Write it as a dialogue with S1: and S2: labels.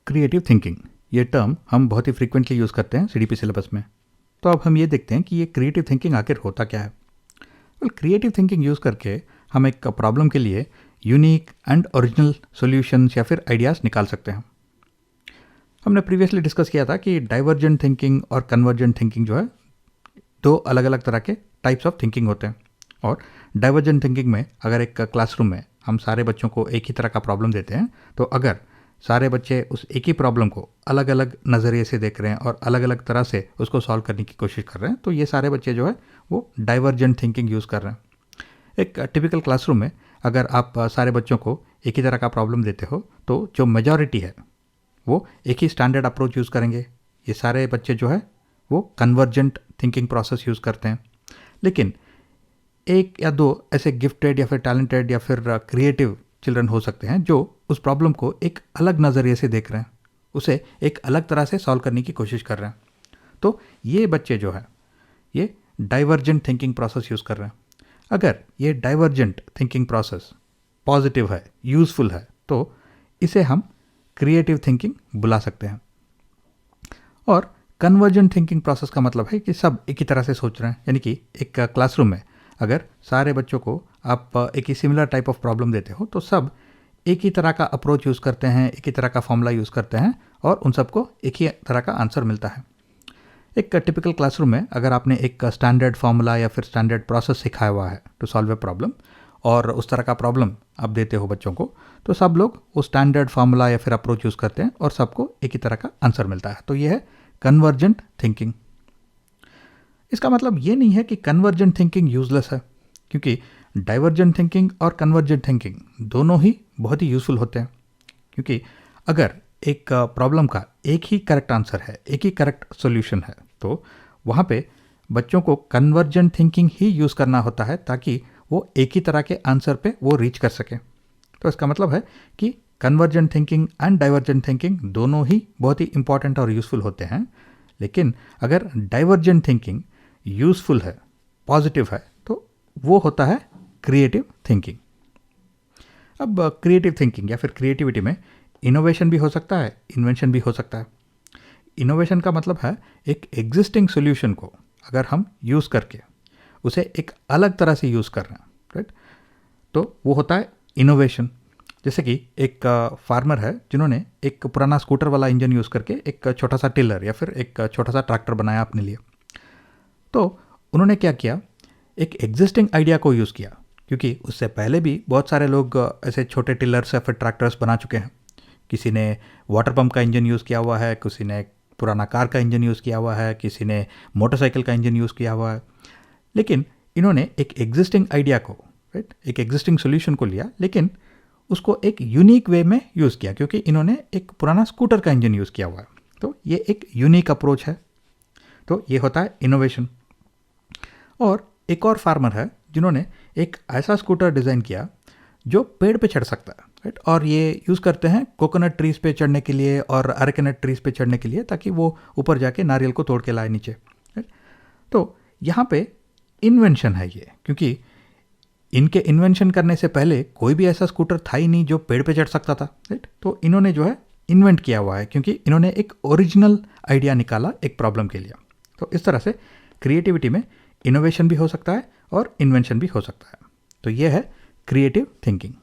S1: Creative thinking, ये term हम बहुत ही फ्रीक्वेंटली यूज़ करते हैं सीडीपी सिलेबस में। तो अब हम ये देखते हैं कि ये क्रिएटिव थिंकिंग आखिर होता क्या है। क्रिएटिव थिंकिंग यूज़ करके हम एक प्रॉब्लम के लिए यूनिक एंड ओरिजिनल सॉल्यूशंस या फिर आइडियाज़ निकाल सकते हैं। हमने प्रीवियसली डिस्कस किया था कि डाइवर्जेंट थिंकिंग और कन्वर्जेंट थिंकिंग जो है, दो अलग अलग तरह के टाइप्स ऑफ थिंकिंग होते हैं। और डाइवर्जेंट थिंकिंग में अगर एक क्लासरूम में हम सारे बच्चों को एक ही तरह का प्रॉब्लम देते हैं, तो अगर सारे बच्चे उस एक ही प्रॉब्लम को अलग अलग नज़रिए से देख रहे हैं और अलग अलग तरह से उसको सॉल्व करने की कोशिश कर रहे हैं, तो ये सारे बच्चे जो है वो डाइवर्जेंट थिंकिंग यूज़ कर रहे हैं। एक टिपिकल क्लासरूम में अगर आप सारे बच्चों को एक ही तरह का प्रॉब्लम देते हो, तो जो मेजॉरिटी है वो एक ही स्टैंडर्ड अप्रोच यूज़ करेंगे। ये सारे बच्चे जो है वो कन्वर्जेंट थिंकिंग प्रोसेस यूज़ करते हैं। लेकिन एक या दो ऐसे गिफ्टेड या फिर टैलेंटेड या फिर क्रिएटिव चिल्ड्रन हो सकते हैं जो उस प्रॉब्लम को एक अलग नज़रिए से देख रहे हैं, उसे एक अलग तरह से सॉल्व करने की कोशिश कर रहे हैं। तो ये बच्चे जो है ये डाइवर्जेंट थिंकिंग प्रोसेस यूज़ कर रहे हैं। अगर ये डाइवर्जेंट थिंकिंग प्रोसेस पॉजिटिव है, यूज़फुल है, तो इसे हम क्रिएटिव थिंकिंग बुला सकते हैं। और कन्वर्जेंट थिंकिंग प्रोसेस का मतलब है कि सब एक ही तरह से सोच रहे हैं, यानी कि एक क्लासरूम में अगर सारे बच्चों को आप एक ही सिमिलर टाइप ऑफ प्रॉब्लम देते हो, तो सब एक ही तरह का अप्रोच यूज़ करते हैं, एक ही तरह का फॉर्मूला यूज़ करते हैं और उन सबको एक ही तरह का आंसर मिलता है। एक टिपिकल क्लासरूम में अगर आपने एक स्टैंडर्ड फार्मूला या फिर स्टैंडर्ड प्रोसेस सिखाया हुआ है टू सॉल्व ए प्रॉब्लम, और उस तरह का प्रॉब्लम आप देते हो बच्चों को, तो सब लोग उस स्टैंडर्ड फार्मूला या फिर अप्रोच यूज़ करते हैं और सबको एक ही तरह का आंसर मिलता है। तो ये है कन्वर्जेंट थिंकिंग। इसका मतलब ये नहीं है कि कन्वर्जेंट थिंकिंग यूजलेस है, क्योंकि डाइवर्जेंट थिंकिंग और कन्वर्जेंट थिंकिंग दोनों ही बहुत ही यूज़फुल होते हैं। क्योंकि अगर एक प्रॉब्लम का एक ही करेक्ट आंसर है, एक ही करेक्ट सॉल्यूशन है, तो वहाँ पे बच्चों को कन्वर्जेंट थिंकिंग ही यूज़ करना होता है ताकि वो एक ही तरह के आंसर पे वो रीच कर सके। तो इसका मतलब है कि convergent thinking and divergent thinking दोनों ही बहुत ही इंपॉर्टेंट और यूज़फुल होते हैं। लेकिन अगर डाइवर्जेंट थिंकिंग यूज़फुल है, पॉजिटिव है, तो वो होता है क्रिएटिव थिंकिंग। अब क्रिएटिव थिंकिंग या फिर क्रिएटिविटी में इनोवेशन भी हो सकता है, इन्वेंशन भी हो सकता है। इनोवेशन का मतलब है एक एग्जिस्टिंग सॉल्यूशन को अगर हम यूज़ करके उसे एक अलग तरह से यूज़ कर रहे हैं, राइट, तो वो होता है इनोवेशन। जैसे कि एक फार्मर है जिन्होंने एक पुराना स्कूटर वाला इंजन यूज़ करके एक छोटा सा टिलर या फिर एक छोटा सा ट्रैक्टर बनाया अपने लिए। तो उन्होंने क्या किया, एक एग्जिस्टिंग आइडिया को यूज़ किया, क्योंकि उससे पहले भी बहुत सारे लोग ऐसे छोटे टिलर्स या फिर ट्रैक्टर्स बना चुके हैं। किसी ने वाटर पंप का इंजन यूज़ किया हुआ है, किसी ने पुराना कार का इंजन यूज़ किया हुआ है, किसी ने मोटरसाइकिल का इंजन यूज़ किया हुआ है। लेकिन इन्होंने एक एग्जिस्टिंग आइडिया को, राइट, एक एग्जिस्टिंग सोल्यूशन को लिया, लेकिन उसको एक यूनिक वे में यूज़ किया, क्योंकि इन्होंने एक पुराना स्कूटर का इंजन यूज़ किया हुआ है। तो ये एक यूनिक अप्रोच है। तो ये होता है इनोवेशन। और एक और फार्मर है जिन्होंने एक ऐसा स्कूटर डिज़ाइन किया जो पेड़ पे चढ़ सकता है, राइट, और ये यूज़ करते हैं कोकोनट ट्रीज़ पे चढ़ने के लिए और अरेकेनट ट्रीज़ पे चढ़ने के लिए, ताकि वो ऊपर जाके नारियल को तोड़ के लाए नीचे, राइट। तो यहाँ पे इन्वेंशन है ये, क्योंकि इनके इन्वेंशन करने से पहले कोई भी ऐसा स्कूटर था ही नहीं जो पेड़ पे चढ़ सकता था, राइट। तो इन्होंने जो है इन्वेंट किया हुआ है, क्योंकि इन्होंने एक ओरिजिनल आइडिया निकाला एक प्रॉब्लम के लिए। तो इस तरह से क्रिएटिविटी में इनोवेशन भी हो सकता है और इन्वेंशन भी हो सकता है। तो ये है क्रिएटिव थिंकिंग।